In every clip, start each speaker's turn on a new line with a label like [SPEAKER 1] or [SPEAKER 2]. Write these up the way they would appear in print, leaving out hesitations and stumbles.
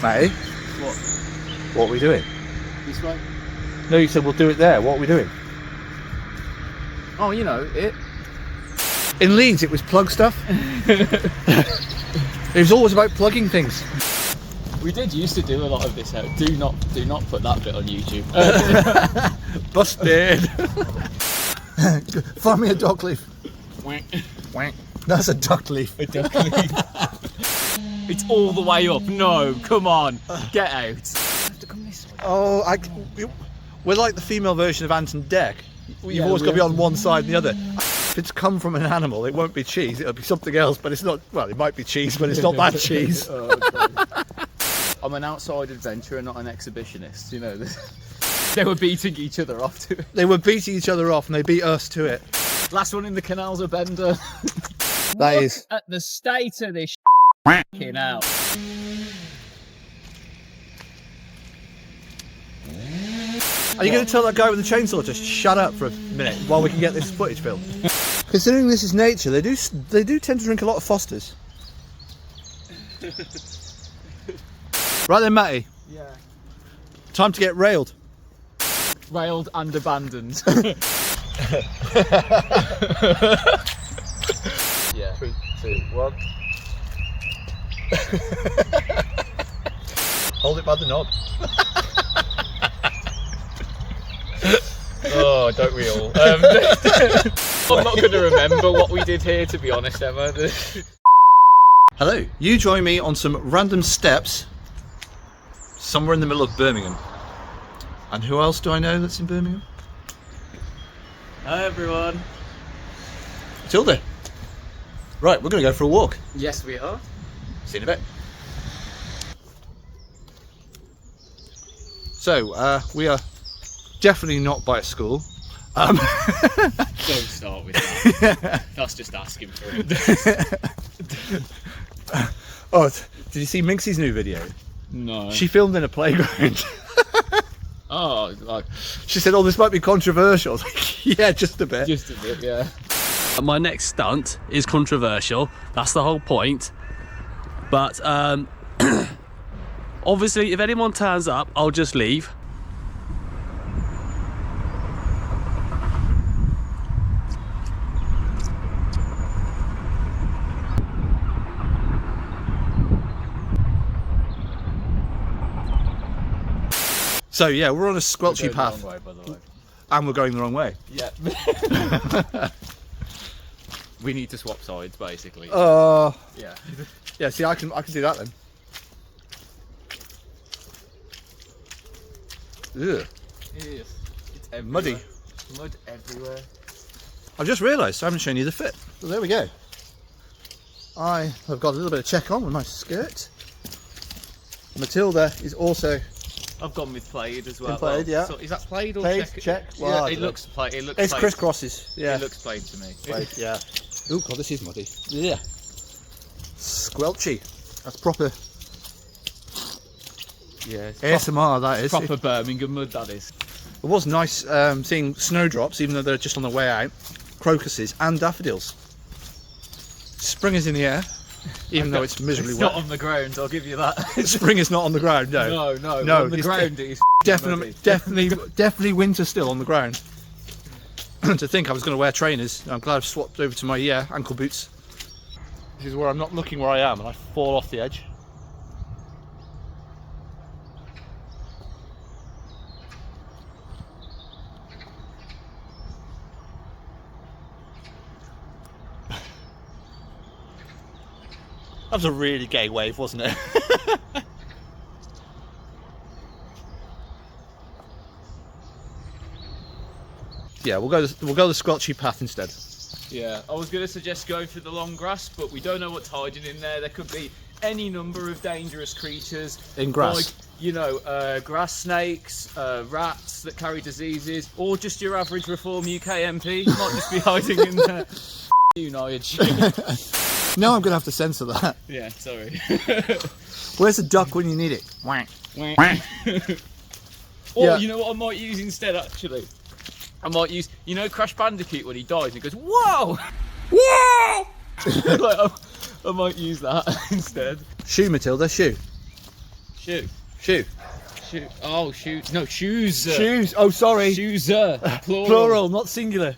[SPEAKER 1] Matty?
[SPEAKER 2] What?
[SPEAKER 1] What are we doing?
[SPEAKER 2] This way?
[SPEAKER 1] No, you said we'll do it there. What are we doing?
[SPEAKER 2] Oh, you know, it.
[SPEAKER 1] In Leeds, it was plug stuff. It was always about plugging things.
[SPEAKER 2] We did used to do a lot of this out. Do not put that bit on YouTube.
[SPEAKER 1] Busted. Find me a dock leaf.
[SPEAKER 2] Wank.
[SPEAKER 1] Wank. That's a duck leaf.
[SPEAKER 2] A duck leaf. It's all the way up. No, come on, get out. I have to come this way.
[SPEAKER 1] Oh, we're like the female version of Ant and Dec. You've
[SPEAKER 2] Yeah,
[SPEAKER 1] always got to be on one side and the other. If it's come from an animal, it won't be cheese. It'll be something else, but it's not. Well, it might be cheese, but it's not that cheese.
[SPEAKER 2] Oh, okay. I'm an outside adventurer, not an exhibitionist. You know, they were beating each other off to it.
[SPEAKER 1] They were beating each other off, and they beat us to it.
[SPEAKER 2] Last one in the canal's a bender.
[SPEAKER 1] That is.
[SPEAKER 2] At the state of this fucking hell.
[SPEAKER 1] Are you going to tell that guy with the chainsaw to shut up for a minute while we can get this footage filmed? Considering this is nature, they do tend to drink a lot of Fosters. Right then, Matty.
[SPEAKER 2] Yeah.
[SPEAKER 1] Time to get railed.
[SPEAKER 2] Railed and abandoned. Yeah.
[SPEAKER 1] 3, 2, 1. Hold it by the knob.
[SPEAKER 2] Oh, don't we all? I'm not going to remember what we did here, to be honest, Emma.
[SPEAKER 1] Hello. You join me on some random steps somewhere in the middle of Birmingham. And who else do I know that's in Birmingham?
[SPEAKER 2] Hi, everyone.
[SPEAKER 1] Matilda. Right, we're going to go for a walk.
[SPEAKER 2] Yes, we are.
[SPEAKER 1] See you in a bit. So, we are definitely not by a school.
[SPEAKER 2] Don't start with that. That's just asking for it.
[SPEAKER 1] Oh, did you see Minxie's new video?
[SPEAKER 2] No.
[SPEAKER 1] She filmed in a playground.
[SPEAKER 2] Oh, like,
[SPEAKER 1] She said, oh, this might be controversial. I was like, yeah, just a bit.
[SPEAKER 2] just a bit, yeah.
[SPEAKER 3] My next stunt is controversial. That's the whole point. But obviously, if anyone turns up, I'll just leave.
[SPEAKER 1] So, yeah, we're on a squelchy path.
[SPEAKER 2] Wrong way, by the way.
[SPEAKER 1] And we're going the wrong way.
[SPEAKER 2] Yeah. We need to swap sides, basically.
[SPEAKER 1] Yeah, see, I can do that then. Ugh.
[SPEAKER 2] It is. It's everywhere.
[SPEAKER 1] Muddy.
[SPEAKER 2] Mud everywhere.
[SPEAKER 1] I've just realised I haven't shown you the fit. So there we go. I have got a little bit of check on with my skirt. Matilda is also
[SPEAKER 2] I've gone with plaid as well.
[SPEAKER 1] plaid, yeah.
[SPEAKER 2] So is that plaid or
[SPEAKER 1] plaid,
[SPEAKER 2] check?
[SPEAKER 1] check.
[SPEAKER 2] Yeah,
[SPEAKER 1] Well,
[SPEAKER 2] it looks plaid. It looks
[SPEAKER 1] it's
[SPEAKER 2] plaid.
[SPEAKER 1] crisscrosses. Yeah,
[SPEAKER 2] It looks plaid to me.
[SPEAKER 1] plaid, yeah. Oh god, this is muddy. Yeah, squelchy. That's proper
[SPEAKER 2] Yeah. It's
[SPEAKER 1] ASMR. That is.
[SPEAKER 2] proper Birmingham mud, that is.
[SPEAKER 1] It was nice seeing snowdrops, even though they're just on the way out. Crocuses and daffodils. Spring is in the air, even though it's miserably
[SPEAKER 2] It's
[SPEAKER 1] wet.
[SPEAKER 2] not on the ground, I'll give you that.
[SPEAKER 1] Spring is not on the ground. No,
[SPEAKER 2] No, on the
[SPEAKER 1] it's
[SPEAKER 2] ground it is
[SPEAKER 1] definitely winter still on the ground. To think I was going to wear trainers, I'm glad I've swapped over to my ankle boots. This is where I'm not looking where I am and I fall off the edge. That was a really gay wave, wasn't it? Yeah, we'll go the squelchy path instead.
[SPEAKER 2] Yeah, I was going to suggest going through the long grass, but we don't know what's hiding in there. There could be any number of dangerous creatures.
[SPEAKER 1] In grass?
[SPEAKER 2] Like, you know, grass snakes, rats that carry diseases, or just your average Reform UK MP might just be hiding in there. You Nige.
[SPEAKER 1] No, I'm going to have to censor that.
[SPEAKER 2] Yeah, sorry.
[SPEAKER 1] Where's the duck when you need it? Wank.
[SPEAKER 2] Or,
[SPEAKER 1] Yeah.
[SPEAKER 2] you know what I might use instead, actually? I might use, you know, Crash Bandicoot when he dies and he goes, whoa! Whoa! Like, I might use that instead.
[SPEAKER 1] Shoo, Matilda, shoo.
[SPEAKER 2] Shoe.
[SPEAKER 1] Shoe.
[SPEAKER 2] Shoe. Oh, shoes. No, shoes.
[SPEAKER 1] Shoes. Oh, sorry.
[SPEAKER 2] Shoes. Plural.
[SPEAKER 1] Plural, not singular.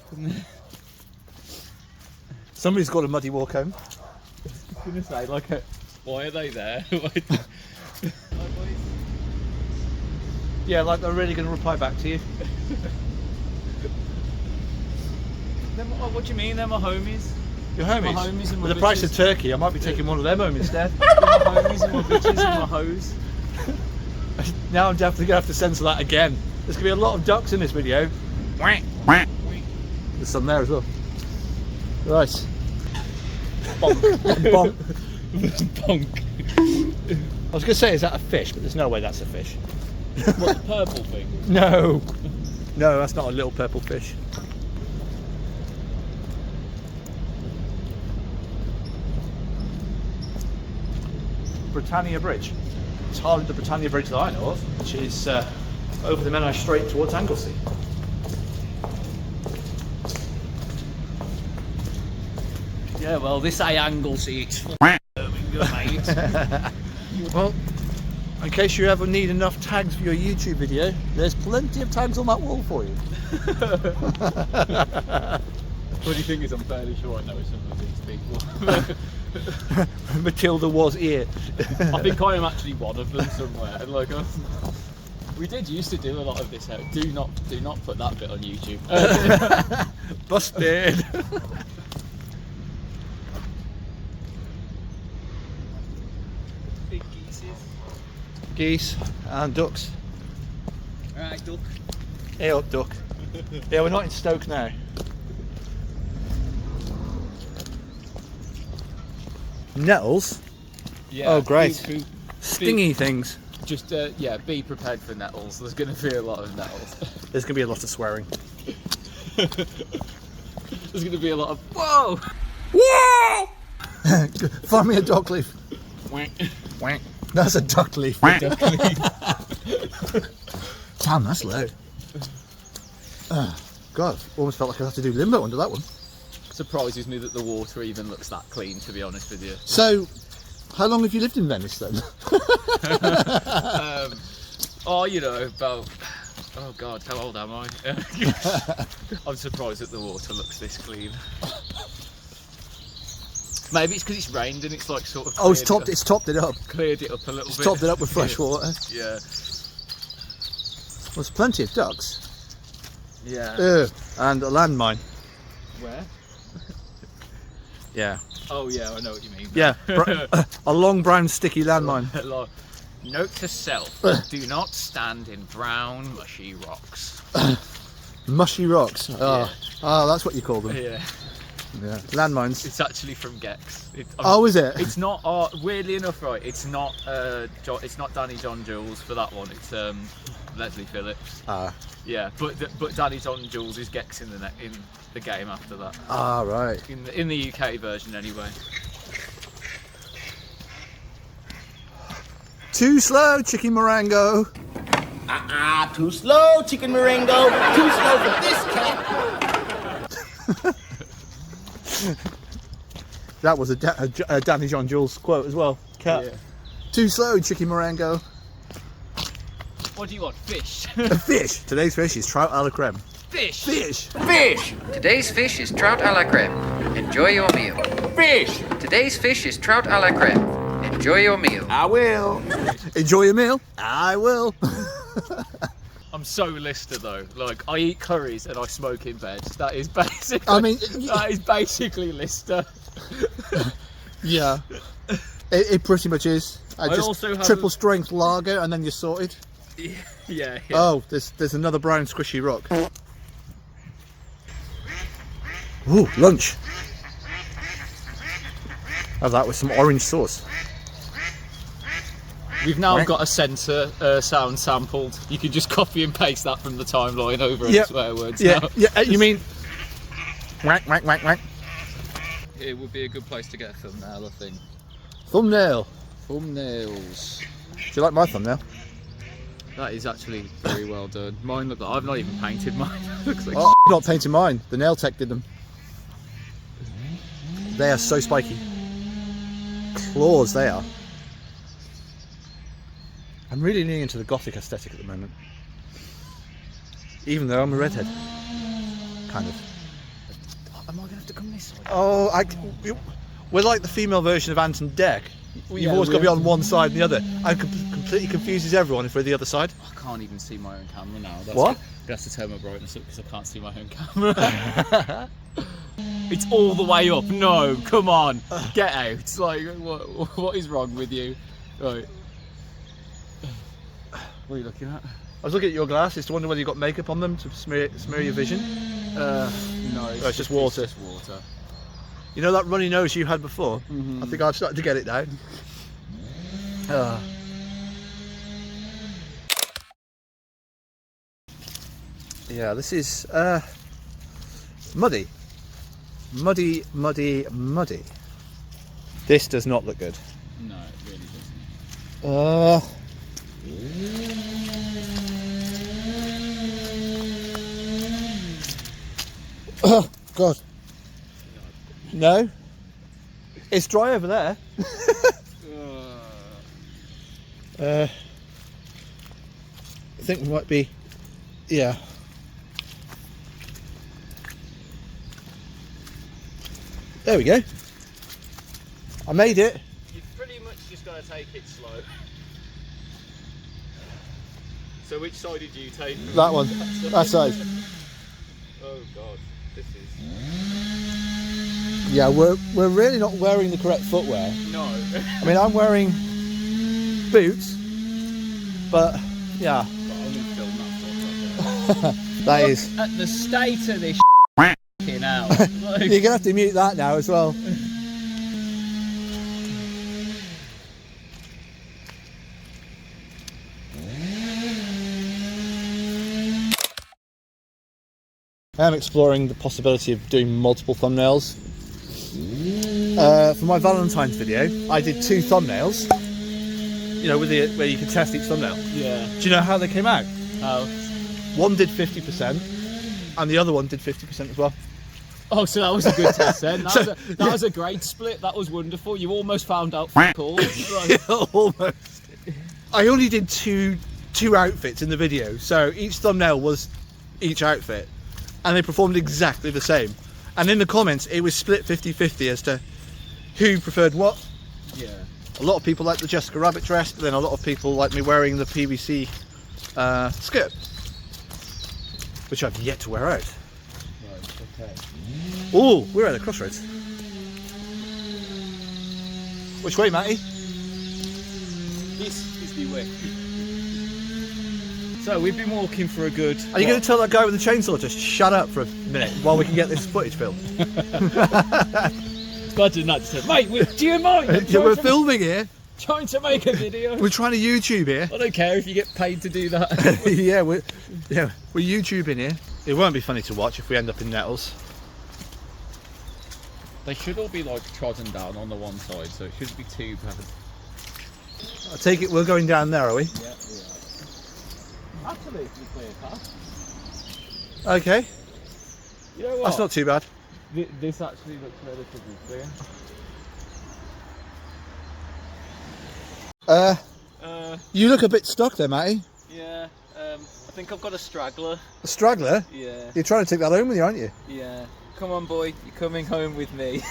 [SPEAKER 1] Somebody's got a muddy walk home.
[SPEAKER 2] I was gonna say, like, why are they there?
[SPEAKER 1] Yeah, like they're really going to reply back to you.
[SPEAKER 2] What do you mean? They're my homies.
[SPEAKER 1] Your homies?
[SPEAKER 2] My homies and my
[SPEAKER 1] With the price
[SPEAKER 2] bitches.
[SPEAKER 1] of turkey, I might be taking one of them home instead.
[SPEAKER 2] They're my homies and my bitches and my hoes.
[SPEAKER 1] Now I'm definitely going to have to censor that again. There's going to be a lot of ducks in this video. There's some there as well. Right.
[SPEAKER 2] Bonk.
[SPEAKER 1] Bonk.
[SPEAKER 2] Bonk.
[SPEAKER 1] I was going to say, is that a fish? But there's no way that's a fish.
[SPEAKER 2] What, the purple thing?
[SPEAKER 1] No. No, that's not a little purple fish. Britannia Bridge. It's hardly the Britannia Bridge that I know of, which is over the Menai Strait towards Anglesey.
[SPEAKER 2] Yeah, well, this ain't Anglesey, it's Birmingham, mate.
[SPEAKER 1] Well, in case you ever need enough tags for your YouTube video, there's plenty of tags on that wall for you.
[SPEAKER 2] Funny thing is, I'm fairly sure I know some of these people.
[SPEAKER 1] Matilda was here.
[SPEAKER 2] I think I am actually one of them somewhere. And like, we did used to do a lot of this. Do not put that bit on YouTube.
[SPEAKER 1] Busted.
[SPEAKER 2] Big geese.
[SPEAKER 1] Geese and ducks.
[SPEAKER 2] Alright, duck.
[SPEAKER 1] Hey up, duck. Yeah, we're not in Stoke now. Nettles?
[SPEAKER 2] Yeah.
[SPEAKER 1] Oh, great.
[SPEAKER 2] Be-
[SPEAKER 1] Stingy things.
[SPEAKER 2] Just yeah, be prepared for nettles. There's going to be a lot of nettles.
[SPEAKER 1] There's going to be a lot of swearing.
[SPEAKER 2] There's going to be a lot of whoa.
[SPEAKER 1] Whoa! Find me a dock leaf.
[SPEAKER 2] Wank.
[SPEAKER 1] Wank. That's a duck leaf.
[SPEAKER 2] Duck
[SPEAKER 1] Damn, that's low. God, almost felt like I had to do limbo under that one.
[SPEAKER 2] Surprises me that the water even looks that clean, to be honest with you.
[SPEAKER 1] So, how long have you lived in Venice then?
[SPEAKER 2] Oh, you know, about, oh God, how old am I? I'm surprised that the water looks this clean. Maybe it's because it's rained and it's like sort of.
[SPEAKER 1] Oh, it's topped it up.
[SPEAKER 2] Cleared it up a little
[SPEAKER 1] It's
[SPEAKER 2] bit.
[SPEAKER 1] topped it up with fresh water.
[SPEAKER 2] Yeah.
[SPEAKER 1] Well, there's plenty of ducks.
[SPEAKER 2] Yeah.
[SPEAKER 1] And a landmine.
[SPEAKER 2] Where?
[SPEAKER 1] Yeah.
[SPEAKER 2] Oh yeah, I know what you mean.
[SPEAKER 1] Yeah. A long brown sticky landmine.
[SPEAKER 2] Note to self: do not stand in brown, mushy rocks.
[SPEAKER 1] Mushy rocks. Oh, that's what you call them.
[SPEAKER 2] Yeah.
[SPEAKER 1] Yeah. Landmines.
[SPEAKER 2] It's actually from Gex.
[SPEAKER 1] Oh, is it?
[SPEAKER 2] It's not. Weirdly enough, right? It's not. It's not Danny John Jules for that one. It's Leslie Phillips. Yeah, but Danny John Jules is Gex in the game after that.
[SPEAKER 1] Right.
[SPEAKER 2] In the UK version, anyway.
[SPEAKER 1] Too slow, chicken Merango.
[SPEAKER 4] Too slow, chicken Merango. Too slow for this cat.
[SPEAKER 1] That was a Danny John Jules quote as well. Cat.
[SPEAKER 2] Yeah.
[SPEAKER 1] Too slow, chicken Merango.
[SPEAKER 2] What do you want? Fish.
[SPEAKER 1] A fish. Today's fish is trout a la creme.
[SPEAKER 2] Fish.
[SPEAKER 1] Fish.
[SPEAKER 4] Fish.
[SPEAKER 5] Today's fish is trout a la creme. Enjoy your meal.
[SPEAKER 4] Fish.
[SPEAKER 5] Today's fish is trout a la creme. Enjoy your meal.
[SPEAKER 4] I will.
[SPEAKER 1] Enjoy your meal. I will.
[SPEAKER 2] I'm so Lister though. Like I eat curries and I smoke in bed. That is basically.
[SPEAKER 1] I mean,
[SPEAKER 2] that is basically Lister.
[SPEAKER 1] yeah. It pretty much is.
[SPEAKER 2] I
[SPEAKER 1] Just
[SPEAKER 2] also have
[SPEAKER 1] triple strength lager and then you're sorted.
[SPEAKER 2] Yeah.
[SPEAKER 1] Oh, there's another brown squishy rock. Ooh, lunch. Have that with some orange sauce.
[SPEAKER 2] We've now got a censor sound sampled. You can just copy and paste that from the timeline over
[SPEAKER 1] Yep.
[SPEAKER 2] and swear words
[SPEAKER 1] Yeah,
[SPEAKER 2] now.
[SPEAKER 1] yeah. You mean? Whack, whack, whack, whack.
[SPEAKER 2] It would be a good place to get a thumbnail, I think.
[SPEAKER 1] Thumbnail.
[SPEAKER 2] Thumbnails.
[SPEAKER 1] Do you like my thumbnail?
[SPEAKER 2] That is actually very well done. Mine look like I've not even painted mine. Looks like
[SPEAKER 1] Oh, not painting mine. The nail tech did them. They are so spiky. Claws, they are. I'm really leaning into the gothic aesthetic at the moment. Even though I'm a redhead. Kind of.
[SPEAKER 2] Am I going to have to come this way?
[SPEAKER 1] Oh, we're like the female version of Ant and Dec. You've
[SPEAKER 2] Yeah,
[SPEAKER 1] always got to be
[SPEAKER 2] we're-
[SPEAKER 1] on one side and the other. And completely confuses everyone if we're the other side.
[SPEAKER 2] I can't even see my own camera now.
[SPEAKER 1] What?
[SPEAKER 2] I have to turn my brightness up because I can't see my own camera. It's all the way up. No, come on, get out. It's like, what is wrong with you? Right. What are you looking at?
[SPEAKER 1] I was looking at your glasses to wonder whether you got makeup on them to smear your vision.
[SPEAKER 2] No,
[SPEAKER 1] it's just water.
[SPEAKER 2] It's just water.
[SPEAKER 1] You know that runny nose you had before?
[SPEAKER 2] Mm-hmm.
[SPEAKER 1] I think I've started to get it now. Yeah, this is muddy. Muddy. This does not look good.
[SPEAKER 2] No, it really doesn't.
[SPEAKER 1] Oh God. No. It's dry over there. I think we might be. Yeah. There we go. I made it.
[SPEAKER 2] You've pretty much just got to take it slow. So which side did you take?
[SPEAKER 1] That one. That side.
[SPEAKER 2] Oh God, this is...
[SPEAKER 1] Yeah, we're really not wearing the correct footwear.
[SPEAKER 2] No.
[SPEAKER 1] I mean, I'm wearing boots, but yeah,
[SPEAKER 2] I'm going to film that.
[SPEAKER 1] that is.
[SPEAKER 2] At the state of this now.
[SPEAKER 1] You're gonna have to mute that now as well. I am exploring the possibility of doing multiple thumbnails. For my Valentine's video, I did 2 thumbnails. You know, where you can test each thumbnail.
[SPEAKER 2] Yeah.
[SPEAKER 1] Do you know how they came out?
[SPEAKER 2] Oh.
[SPEAKER 1] One did 50%, and the other one did 50% as well.
[SPEAKER 2] Oh, so that was a good test then. That was a great split. That was wonderful. You almost found out all.
[SPEAKER 1] Almost. I only did two outfits in the video, so each thumbnail was each outfit, and they performed exactly the same. And in the comments, it was split 50-50 as to who preferred what.
[SPEAKER 2] Yeah.
[SPEAKER 1] A lot of people like the Jessica Rabbit dress, but then a lot of people like me wearing the PVC skirt, which I've yet to wear out.
[SPEAKER 2] Right, okay.
[SPEAKER 1] Oh, we're at the crossroads. Which way, Matty?
[SPEAKER 2] This is the way. So we've been walking for a good...
[SPEAKER 1] Are you going to tell that guy with the chainsaw to shut up for a minute while we can get this footage filmed?
[SPEAKER 2] Imagine that. Just mate, do you mind?
[SPEAKER 1] Yeah, we're filming here.
[SPEAKER 2] Trying to make a video.
[SPEAKER 1] We're trying to YouTube here.
[SPEAKER 2] I don't care if you get paid to do that.
[SPEAKER 1] yeah, we're YouTubing here. It won't be funny to watch if we end up in nettles.
[SPEAKER 2] They should all be like trodden down on the one side, so it shouldn't be too bad.
[SPEAKER 1] I take it we're going down there, are we?
[SPEAKER 2] Yeah, we are. Absolutely clear path.
[SPEAKER 1] Okay.
[SPEAKER 2] You know what?
[SPEAKER 1] That's not too bad.
[SPEAKER 2] This actually looks relatively clear.
[SPEAKER 1] You look a bit stuck there, Matty.
[SPEAKER 2] Yeah, I think I've got a straggler.
[SPEAKER 1] A straggler?
[SPEAKER 2] Yeah.
[SPEAKER 1] You're trying to take that home with you, aren't you?
[SPEAKER 2] Yeah. Come on, boy, you're coming home with me.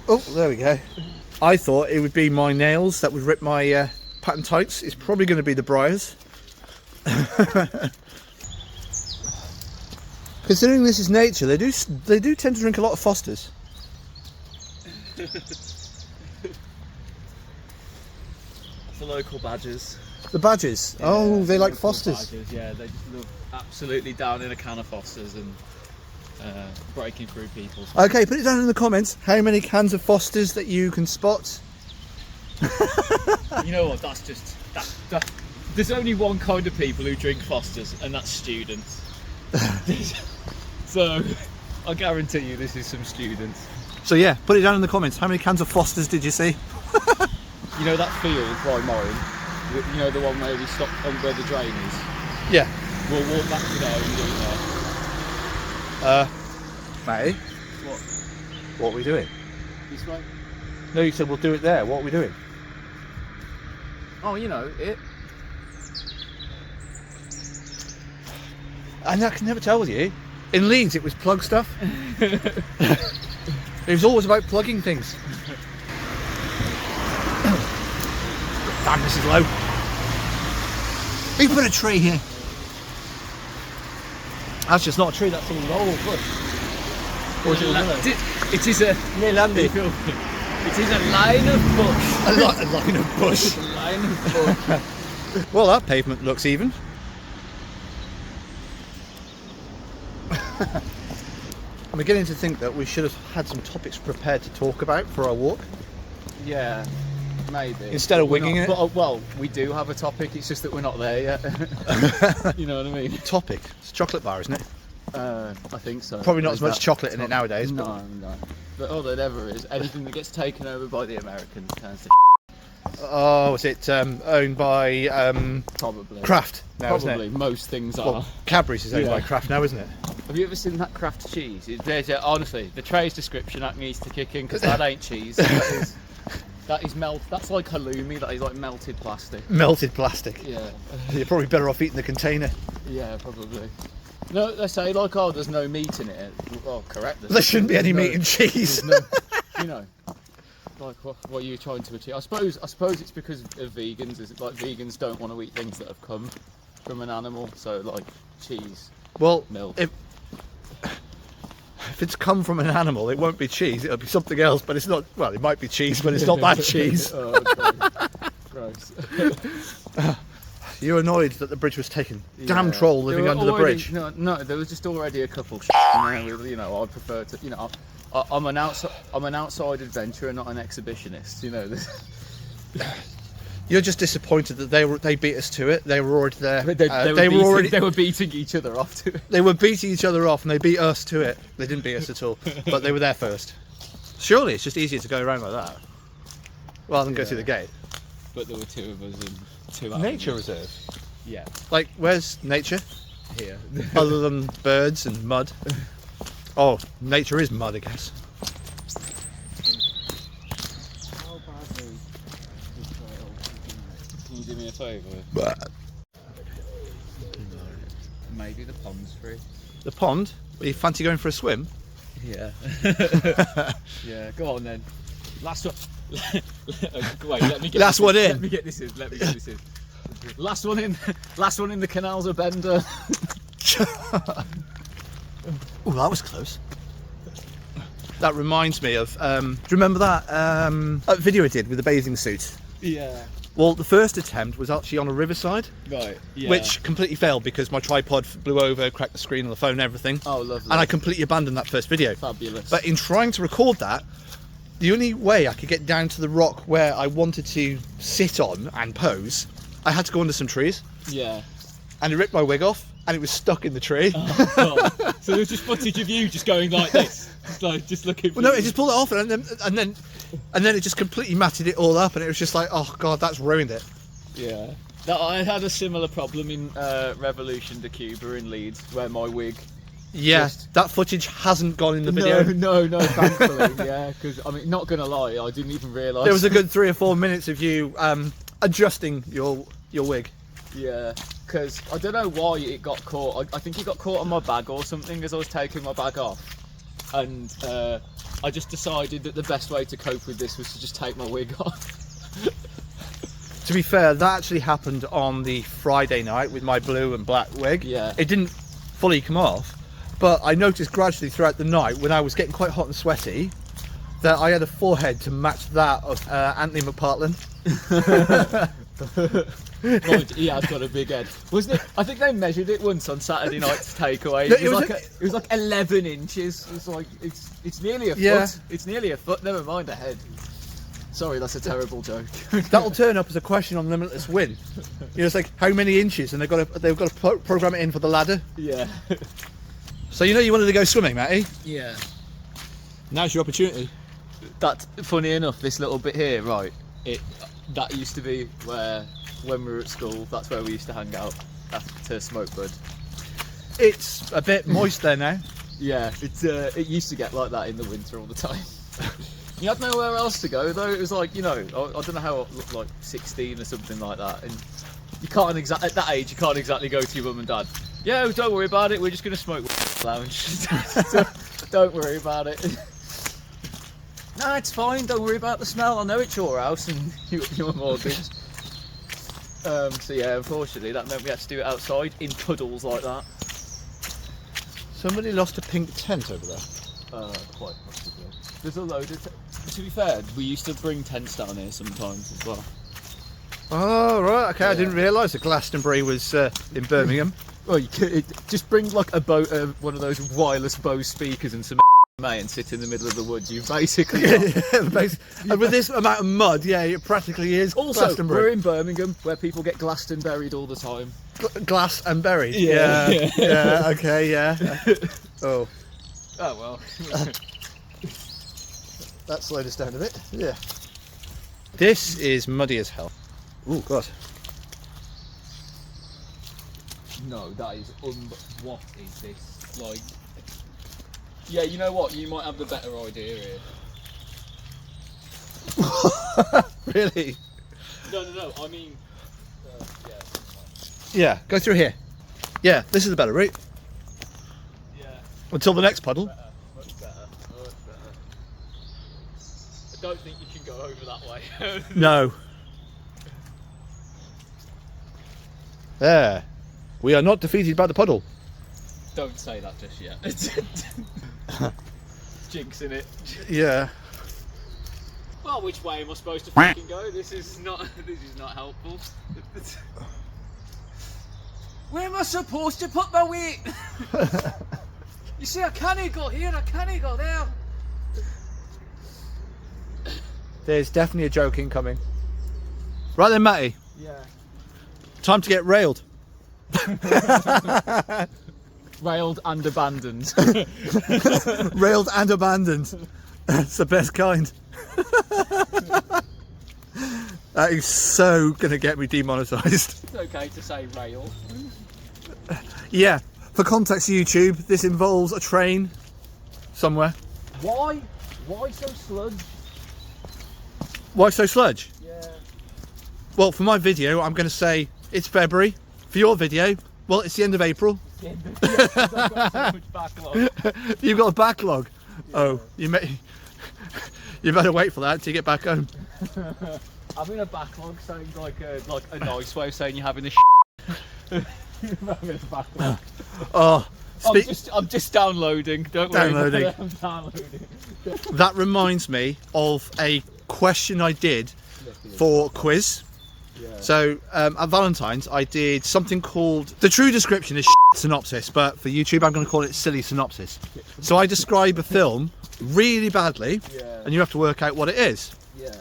[SPEAKER 1] Oh, there we go. I thought it would be my nails that would rip my pattern tights. It's probably going to be the briars. Considering this is nature, they do tend to drink a lot of Fosters.
[SPEAKER 2] The local badgers.
[SPEAKER 1] The badgers. Yeah, oh, they like Fosters.
[SPEAKER 2] Badgers, yeah, they just love absolutely down in a can of Fosters and breaking through people.
[SPEAKER 1] Okay, put it down in the comments how many cans of Fosters that you can spot.
[SPEAKER 2] You know what? That's just that. There's only one kind of people who drink Fosters, and that's students. So I guarantee you, this is some students.
[SPEAKER 1] So yeah, put it down in the comments. How many cans of Fosters did you see?
[SPEAKER 2] You know that field by mine? You know the one where we stop where the drain is?
[SPEAKER 1] Yeah.
[SPEAKER 2] We'll walk back to there and do it there.
[SPEAKER 1] Matty?
[SPEAKER 2] What?
[SPEAKER 1] What are we doing?
[SPEAKER 2] This way?
[SPEAKER 1] No, you said we'll do it there. What are we doing?
[SPEAKER 2] Oh, you know it.
[SPEAKER 1] And I can never tell with you. In Leeds, it was plug stuff. It was always about plugging things. Damn, this is low. Who put a tree here? That's just not a tree, that's a laurel bush. Or is it a willow?
[SPEAKER 2] It is a
[SPEAKER 1] Landy.
[SPEAKER 2] It is a line of bush.
[SPEAKER 1] A line of bush.
[SPEAKER 2] A line of bush.
[SPEAKER 1] Well, that pavement looks even. I'm beginning to think that we should have had some topics prepared to talk about for our walk.
[SPEAKER 2] Yeah, maybe.
[SPEAKER 1] Instead of winging it.
[SPEAKER 2] But, well, we do have a topic, it's just that we're not there yet. You know what I mean?
[SPEAKER 1] Topic. It's a chocolate bar, isn't it?
[SPEAKER 2] I think so.
[SPEAKER 1] Probably not as much chocolate in it nowadays.
[SPEAKER 2] No. But all that ever is, anything that gets taken over by the Americans turns to
[SPEAKER 1] Oh, is it owned by
[SPEAKER 2] probably.
[SPEAKER 1] Kraft now, isn't
[SPEAKER 2] Probably,
[SPEAKER 1] it?
[SPEAKER 2] most things are.
[SPEAKER 1] Well, Cadbury's is owned by Kraft now, isn't it?
[SPEAKER 2] Have you ever seen that Kraft cheese? Honestly, the trays description that needs to kick in because that ain't cheese. That is That's like halloumi. That is like melted plastic.
[SPEAKER 1] Melted plastic.
[SPEAKER 2] Yeah.
[SPEAKER 1] You're probably better off eating the container.
[SPEAKER 2] Yeah, probably. No, they say like, oh, there's no meat in it. Oh, correct.
[SPEAKER 1] There shouldn't be any meat in cheese.
[SPEAKER 2] No, you know, like what are you trying to achieve? I suppose it's because of vegans. Is it like vegans don't want to eat things that have come from an animal? So like cheese.
[SPEAKER 1] Well,
[SPEAKER 2] milk.
[SPEAKER 1] If it's come from an animal, it won't be cheese. It'll be something else. But it's not. Well, it might be cheese, but it's not that cheese.
[SPEAKER 2] Oh, gross.
[SPEAKER 1] You're annoyed that the bridge was taken.
[SPEAKER 2] Yeah.
[SPEAKER 1] Damn troll living
[SPEAKER 2] There were
[SPEAKER 1] under the
[SPEAKER 2] already-
[SPEAKER 1] bridge.
[SPEAKER 2] No, there was just already a couple. You know, I prefer to. You know, I'm an outside adventurer, not an exhibitionist. You know.
[SPEAKER 1] You're just disappointed that they beat us to it. They were already there.
[SPEAKER 2] They were beating each other off to it.
[SPEAKER 1] They were beating each other off, and they beat us to it. They didn't beat us at all, but they were there first. Surely it's just easier to go around like that rather than go through the gate.
[SPEAKER 2] But there were two of us and two
[SPEAKER 1] Nature
[SPEAKER 2] animals.
[SPEAKER 1] reserve.
[SPEAKER 2] Yeah.
[SPEAKER 1] Like, where's nature?
[SPEAKER 2] Here.
[SPEAKER 1] Other than birds and mud. Oh, nature is mud, I guess.
[SPEAKER 2] Can you do me a favour? Maybe the pond's free.
[SPEAKER 1] The pond? You fancy going for a swim?
[SPEAKER 2] Yeah. Yeah, go on then. Last one. Wait, let me get
[SPEAKER 1] Last one in.
[SPEAKER 2] Let me get this in. Last one in the canals of Bender.
[SPEAKER 1] Oh, that was close. That reminds me of, do you remember that video I did with the bathing suit?
[SPEAKER 2] Yeah.
[SPEAKER 1] Well, the first attempt was actually on a riverside,
[SPEAKER 2] Right. Yeah.
[SPEAKER 1] which completely failed because my tripod blew over, cracked the screen on the phone and everything.
[SPEAKER 2] Oh, lovely.
[SPEAKER 1] And I completely abandoned that first video.
[SPEAKER 2] Fabulous.
[SPEAKER 1] But in trying to record that, the only way I could get down to the rock where I wanted to sit on and pose, I had to go under some trees.
[SPEAKER 2] Yeah.
[SPEAKER 1] And it ripped my wig off, and it was stuck in the tree.
[SPEAKER 2] Oh, God. So there was just footage of you just going like this, just looking.
[SPEAKER 1] Well, no, it just pulled it off, and then it just completely matted it all up, and it was just like, oh god, that's ruined it.
[SPEAKER 2] Yeah. No, I had a similar problem in Revolution de Cuba in Leeds, where my wig.
[SPEAKER 1] Yeah, that footage hasn't gone in the video.
[SPEAKER 2] No, thankfully, yeah. Because I mean, not gonna lie, I didn't even realise.
[SPEAKER 1] There was a good 3 or 4 minutes of you adjusting your wig.
[SPEAKER 2] Yeah, because I don't know why it got caught. I think it got caught on my bag or something as I was taking my bag off, and I just decided that the best way to cope with this was to just take my wig off.
[SPEAKER 1] To be fair, that actually happened on the Friday night with my blue and black wig.
[SPEAKER 2] Yeah.
[SPEAKER 1] It didn't fully come off, but I noticed gradually throughout the night when I was getting quite hot and sweaty that I had a forehead to match that of Anthony McPartland.
[SPEAKER 2] Right, he has got a big head, wasn't it? I think they measured it once on Saturday night's takeaway.
[SPEAKER 1] No,
[SPEAKER 2] It was like 11 inches. It's like it's nearly a foot.
[SPEAKER 1] Yeah.
[SPEAKER 2] It's nearly a foot. Never mind a head. Sorry, that's a terrible joke.
[SPEAKER 1] That'll turn up as a question on Limitless Win. You know, it's like how many inches, and they've got to program it in for the ladder.
[SPEAKER 2] Yeah.
[SPEAKER 1] So you know you wanted to go swimming, Matty.
[SPEAKER 2] Yeah.
[SPEAKER 1] Now's your opportunity.
[SPEAKER 2] That's funny enough. This little bit here, right? That used to be when we were at school. That's where we used to hang out to smoke bud.
[SPEAKER 1] It's a bit moist there now.
[SPEAKER 2] Yeah, it used to get like that in the winter all the time. You had nowhere else to go though. It was like, you know, I don't know how it looked, like 16 or something like that, and you can't at that age you can't exactly go to your mum and dad. Yeah, don't worry about it. We're just gonna smoke lounge. Don't worry about it. No, it's fine. Don't worry about the smell. I know it's your house and your mortgage. So yeah, unfortunately, that meant we had to do it outside in puddles like that.
[SPEAKER 1] Somebody lost a pink tent over there.
[SPEAKER 2] Quite possibly. There's a load of. To be fair, we used to bring tents down here sometimes as well.
[SPEAKER 1] Oh right, okay. Yeah. I didn't realise that Glastonbury was in Birmingham.
[SPEAKER 2] Well, you could just bring like a one of those wireless Bose speakers and some and sit in the middle of the woods. You basically
[SPEAKER 1] and with this amount of mud, yeah, it practically is.
[SPEAKER 2] Also,
[SPEAKER 1] Glastonbury.
[SPEAKER 2] We're in Birmingham, where people get Glastonburied all the time.
[SPEAKER 1] Glass and buried.
[SPEAKER 2] Yeah.
[SPEAKER 1] Yeah. Okay. Yeah. Oh
[SPEAKER 2] well.
[SPEAKER 1] That slowed us down a bit. Yeah. This is muddy as hell. Oh God.
[SPEAKER 2] No, that is what is this? Like, yeah, you know what? You might have the better idea here.
[SPEAKER 1] Really?
[SPEAKER 2] No. I mean, yeah.
[SPEAKER 1] Yeah. Go through here. Yeah, this is the better route.
[SPEAKER 2] Yeah.
[SPEAKER 1] Until the next puddle.
[SPEAKER 2] Much better. I don't think you can go over that way.
[SPEAKER 1] No. There. We are not defeated by the puddle.
[SPEAKER 2] Don't say that just yet. Jinxing it.
[SPEAKER 1] Yeah.
[SPEAKER 2] Well, which way am I supposed to fucking go? This is not helpful. Where am I supposed to put my weight? You see, I can't go here, I can't go there.
[SPEAKER 1] There's definitely a joke incoming. Right then, Matty.
[SPEAKER 2] Yeah.
[SPEAKER 1] Time to get railed.
[SPEAKER 2] Railed and abandoned.
[SPEAKER 1] Railed and abandoned. That's the best kind. That is so gonna get me demonetised.
[SPEAKER 2] It's okay to say rail.
[SPEAKER 1] Yeah. For context, YouTube, this involves a train somewhere.
[SPEAKER 2] Why? Why so sludge?
[SPEAKER 1] Why so sludge?
[SPEAKER 2] Yeah.
[SPEAKER 1] Well, for my video, I'm going to say it's February. For your video, well, it's the end of April.
[SPEAKER 2] I've got so much backlog.
[SPEAKER 1] You've got a backlog.
[SPEAKER 2] Yeah.
[SPEAKER 1] Oh, you better wait for that till you get back home.
[SPEAKER 2] Having a backlog sounds like a nice way of saying you're having a having a backlog.
[SPEAKER 1] Oh,
[SPEAKER 2] I'm just downloading. Don't worry.
[SPEAKER 1] Downloading.
[SPEAKER 2] I'm downloading.
[SPEAKER 1] That reminds me of a question I did for a quiz.
[SPEAKER 2] Yeah.
[SPEAKER 1] So at Valentine's I did something called, the true description is synopsis, but for YouTube I'm going to call it silly synopsis. So I describe a film really badly, and you have to work out what it is.
[SPEAKER 2] Yeah.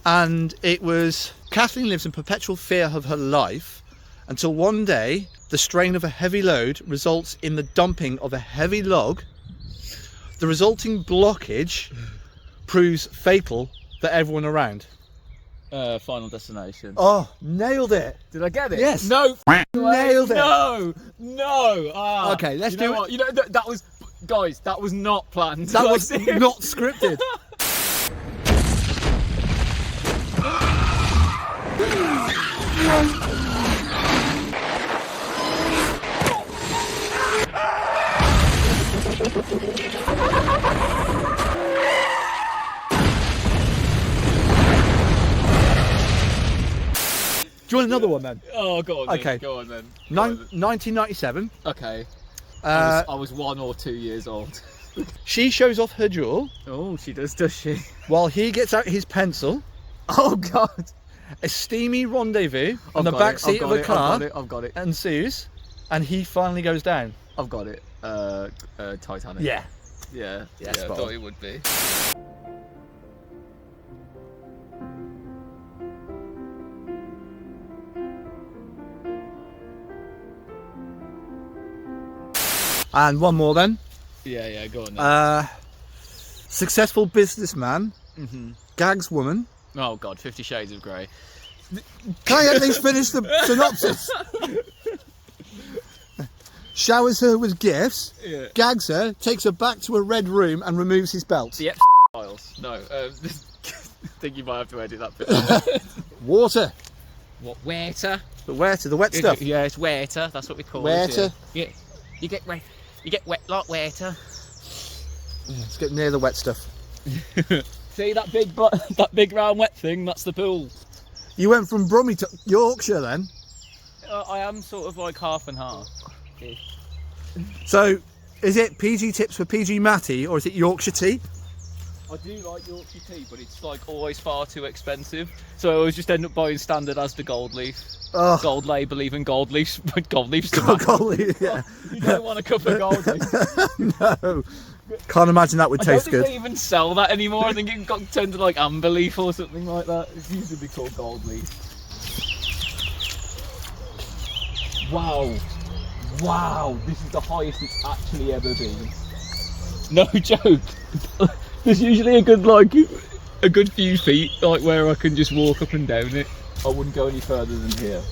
[SPEAKER 1] And it was, Kathleen lives in perpetual fear of her life until one day the strain of a heavy load results in the dumping of a heavy log. The resulting blockage proves fatal for everyone around.
[SPEAKER 2] Final Destination.
[SPEAKER 1] Oh, nailed it.
[SPEAKER 2] Did I get it?
[SPEAKER 1] Yes.
[SPEAKER 2] No.
[SPEAKER 1] Nailed it.
[SPEAKER 2] No. Ah,
[SPEAKER 1] Okay, let's
[SPEAKER 2] do
[SPEAKER 1] do
[SPEAKER 2] what?
[SPEAKER 1] it.
[SPEAKER 2] You know that was, guys. That was not planned.
[SPEAKER 1] That was not scripted. Do you want another one then?
[SPEAKER 2] Oh, go on.
[SPEAKER 1] Okay.
[SPEAKER 2] Then. Go on then.
[SPEAKER 1] 1997.
[SPEAKER 2] Okay.
[SPEAKER 1] Uh,
[SPEAKER 2] I was 1 or 2 years old.
[SPEAKER 1] She shows off her jewel
[SPEAKER 2] Oh, she does she?
[SPEAKER 1] while he gets out his pencil.
[SPEAKER 2] Oh God.
[SPEAKER 1] A steamy rendezvous on
[SPEAKER 2] I've
[SPEAKER 1] the
[SPEAKER 2] got
[SPEAKER 1] back
[SPEAKER 2] it,
[SPEAKER 1] seat of a car
[SPEAKER 2] I've got it.
[SPEAKER 1] ensues, and he finally goes down.
[SPEAKER 2] I've got it. Titanic.
[SPEAKER 1] Yeah.
[SPEAKER 2] Yeah.
[SPEAKER 1] Yeah,
[SPEAKER 2] I
[SPEAKER 1] spot
[SPEAKER 2] thought
[SPEAKER 1] on.
[SPEAKER 2] it would be.
[SPEAKER 1] And one more then.
[SPEAKER 2] Yeah. Go on. Then.
[SPEAKER 1] Successful businessman gags woman.
[SPEAKER 2] Oh God, 50 Shades of Grey.
[SPEAKER 1] Can I at least finish the synopsis? Showers her with gifts, gags her, takes her back to a red room and removes his belt.
[SPEAKER 2] The Ep file. else. No, I think you might have to edit that bit.
[SPEAKER 1] Water.
[SPEAKER 2] What, water?
[SPEAKER 1] The water, the wet stuff.
[SPEAKER 2] Yeah, it's water. That's what we call
[SPEAKER 1] Water.
[SPEAKER 2] it. Yeah. You get wet. You get wet like water.
[SPEAKER 1] Yeah, let's get near the wet stuff.
[SPEAKER 3] See that big round wet thing? That's the pool.
[SPEAKER 1] You went from Brummie to Yorkshire then?
[SPEAKER 3] I am sort of like half and half.
[SPEAKER 1] So, is it PG tips for PG Matty or is it Yorkshire tea?
[SPEAKER 3] I do like Yorkshire tea, but it's like always far too expensive. So I always just end up buying standard as the gold leaf.
[SPEAKER 1] Oh.
[SPEAKER 3] Gold label, even gold leaves. Gold leaves.
[SPEAKER 1] Gold leaf, yeah.
[SPEAKER 3] You don't want a cup of gold leaf.
[SPEAKER 1] No. Can't imagine that would taste
[SPEAKER 3] I don't
[SPEAKER 1] good.
[SPEAKER 3] think they even sell that anymore. I think it got turned to like amber leaf or something like that. It used to be called gold leaf. Wow. Wow, this is the highest it's actually ever been. No joke. There's usually a good few feet, like where I can just walk up and down it. I wouldn't go any further than here.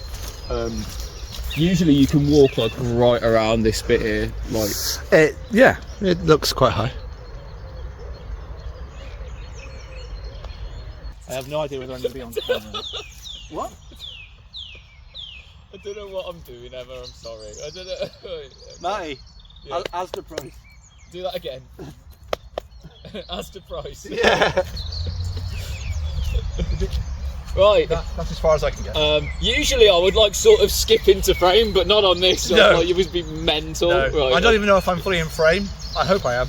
[SPEAKER 3] Usually you can walk like right around this bit here, like.
[SPEAKER 1] Yeah, it looks quite high. I have no idea whether I'm going to be on camera. What?
[SPEAKER 2] I don't know what I'm doing, Emma. I'm sorry. I don't know.
[SPEAKER 1] Matty,
[SPEAKER 2] Yeah.
[SPEAKER 1] Asda price.
[SPEAKER 2] Do that again. As to price.
[SPEAKER 1] Yeah.
[SPEAKER 2] Right.
[SPEAKER 1] That's as far as I can get.
[SPEAKER 2] Usually I would like sort of skip into frame, but not on this.
[SPEAKER 1] No.
[SPEAKER 2] Like, you must be mental.
[SPEAKER 1] No.
[SPEAKER 2] Right.
[SPEAKER 1] I don't even know if I'm fully in frame. I hope I am.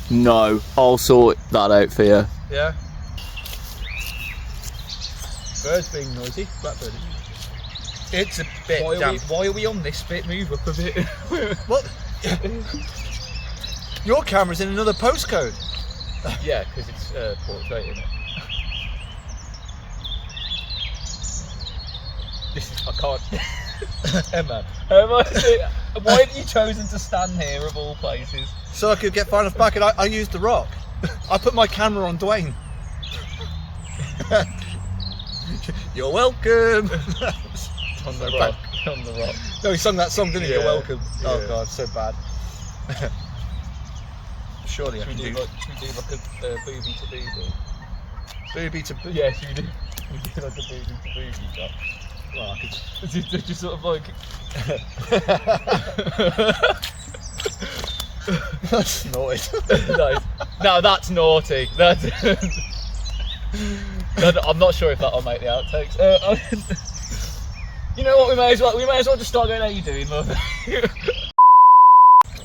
[SPEAKER 2] No. I'll sort that out for you.
[SPEAKER 1] Yeah. Birds being noisy. Blackbird. It's a bit damp.
[SPEAKER 2] Why are we on this bit? Move up a bit.
[SPEAKER 1] What? Your camera's in another postcode.
[SPEAKER 2] Yeah, because it's portrait, isn't it? This is, I can't.
[SPEAKER 1] Emma.
[SPEAKER 2] Why have you chosen to stand here of all places?
[SPEAKER 1] So I could get far enough back, and I used the rock. I put my camera on Dwayne. You're welcome.
[SPEAKER 2] On the rock. On the rock.
[SPEAKER 1] No, he sung that song, didn't he?
[SPEAKER 2] Yeah.
[SPEAKER 1] You're welcome.
[SPEAKER 2] Yeah.
[SPEAKER 1] Oh god, so bad. Surely I
[SPEAKER 2] Should
[SPEAKER 1] can
[SPEAKER 2] we
[SPEAKER 1] do
[SPEAKER 2] do like a booby to booby?
[SPEAKER 1] booby to booby.
[SPEAKER 2] Yeah, should we do like a booby to booby shot?
[SPEAKER 1] Well, I could
[SPEAKER 2] Just sort of like.
[SPEAKER 1] That's naughty.
[SPEAKER 2] No, that's naughty. That's. I'm not sure if that'll make the outtakes. You know what? We may as well just start going. How you doing, love?
[SPEAKER 1] That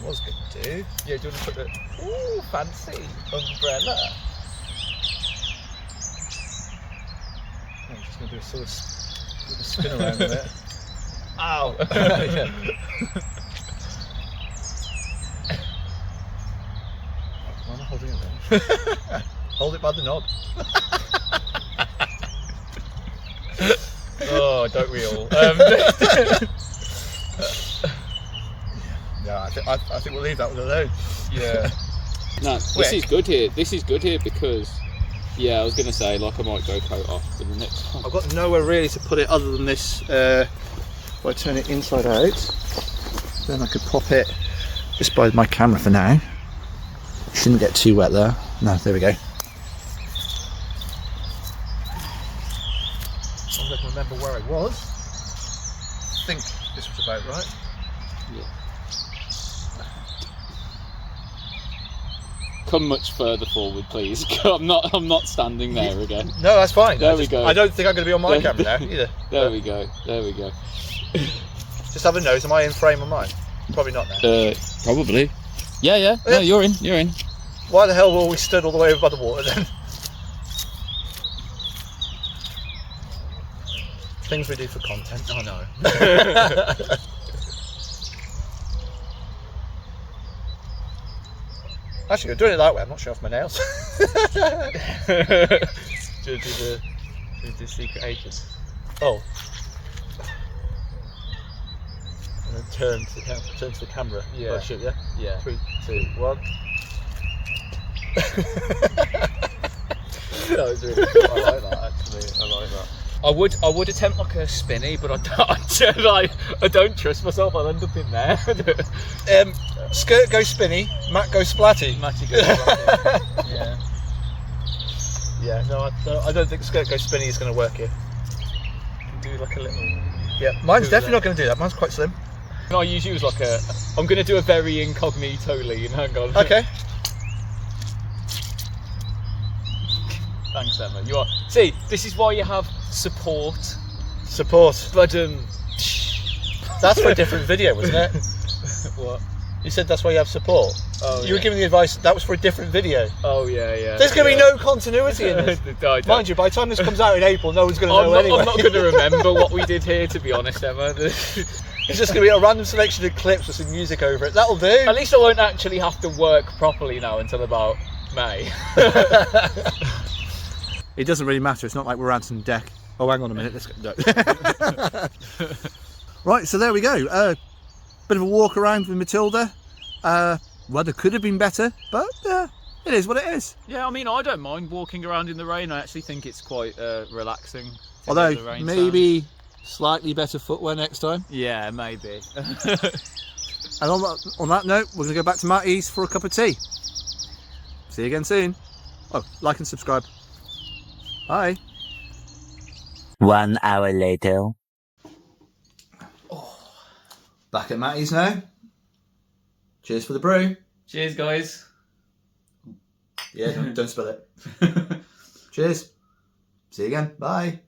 [SPEAKER 1] was good to do.
[SPEAKER 2] Yeah, do you want to put the ooh fancy umbrella?
[SPEAKER 1] I'm just going to do a sort of spin around with it.
[SPEAKER 2] Ow!
[SPEAKER 1] Yeah. Why am I holding it then? Hold it by the knob.
[SPEAKER 2] Oh, don't we all?
[SPEAKER 1] Yeah, I think we'll leave that one alone.
[SPEAKER 2] Yeah. No, this is good here. This is good here because, yeah, I was going to say, like, I might go coat off for the next time.
[SPEAKER 1] I've got nowhere really to put it other than this. If I turn it inside out, then I could pop it just by my camera for now. Shouldn't get too wet there. No, there we go. I can remember where I was. I think this was about right.
[SPEAKER 2] Yeah. Come much further forward, please. I'm not standing there again.
[SPEAKER 1] No, that's fine.
[SPEAKER 2] There we go.
[SPEAKER 1] I don't think I'm going to be on my camera now either.
[SPEAKER 2] There we go. There we go.
[SPEAKER 1] Just have a nose. Am I in frame on mine? Probably not now.
[SPEAKER 2] Probably. Yeah. No, you're in. You're in.
[SPEAKER 1] Why the hell were we stood all the way over by the water then? Things we do for content. Oh no. Actually, you're doing it that way. I'm not showing off my nails.
[SPEAKER 2] Do the secret agent.
[SPEAKER 1] Oh. And then turn to the camera.
[SPEAKER 2] Yeah.
[SPEAKER 1] Oh, shit, yeah?
[SPEAKER 2] Yeah.
[SPEAKER 1] 3, 2, 1.
[SPEAKER 2] That was really cool. I like that actually. I like that.
[SPEAKER 3] I would attempt like a spinny, but I don't trust myself. I'll end up in there.
[SPEAKER 1] Skirt goes spinny, Matt goes splatty.
[SPEAKER 3] Matty goes splatty. Yeah.
[SPEAKER 1] Yeah, no, I don't think skirt goes spinny is going to work here.
[SPEAKER 3] Do like a little.
[SPEAKER 1] Yeah, mine's definitely not going to do that. Mine's quite slim.
[SPEAKER 3] I use you as like I'm going to do a very incognito lean. Hang on.
[SPEAKER 1] Okay.
[SPEAKER 3] Thanks, Emma. You are. See, this is why you have support.
[SPEAKER 1] Support.
[SPEAKER 3] But
[SPEAKER 1] That's for a different video, wasn't it?
[SPEAKER 3] What?
[SPEAKER 1] You said that's why you have support.
[SPEAKER 3] Oh,
[SPEAKER 1] you were giving the advice that was for a different video.
[SPEAKER 3] Oh yeah.
[SPEAKER 1] There's going to be no continuity in this. Mind you, by the time this comes out in April, no one's going to know anyway.
[SPEAKER 3] I'm not going to remember what we did here, to be honest, Emma.
[SPEAKER 1] It's just going to be a random selection of clips with some music over it. That'll do.
[SPEAKER 3] At least I won't actually have to work properly now until about May.
[SPEAKER 1] It doesn't really matter. It's not like we're ranting deck. Oh, hang on a minute. Let's go. No. Right, so there we go. Bit of a walk around with Matilda. Weather could have been better, but it is what it is.
[SPEAKER 2] Yeah, I mean, I don't mind walking around in the rain. I actually think it's quite relaxing.
[SPEAKER 1] Although
[SPEAKER 2] The rain
[SPEAKER 1] maybe slightly better footwear next time.
[SPEAKER 2] Yeah, maybe.
[SPEAKER 1] And on that note, we're going to go back to Matty's for a cup of tea. See you again soon. Oh, like and subscribe. Bye.
[SPEAKER 6] 1 hour later.
[SPEAKER 1] Back at Matty's now. Cheers for the brew.
[SPEAKER 2] Cheers, guys.
[SPEAKER 1] Yeah, don't spill it. Cheers. See you again. Bye.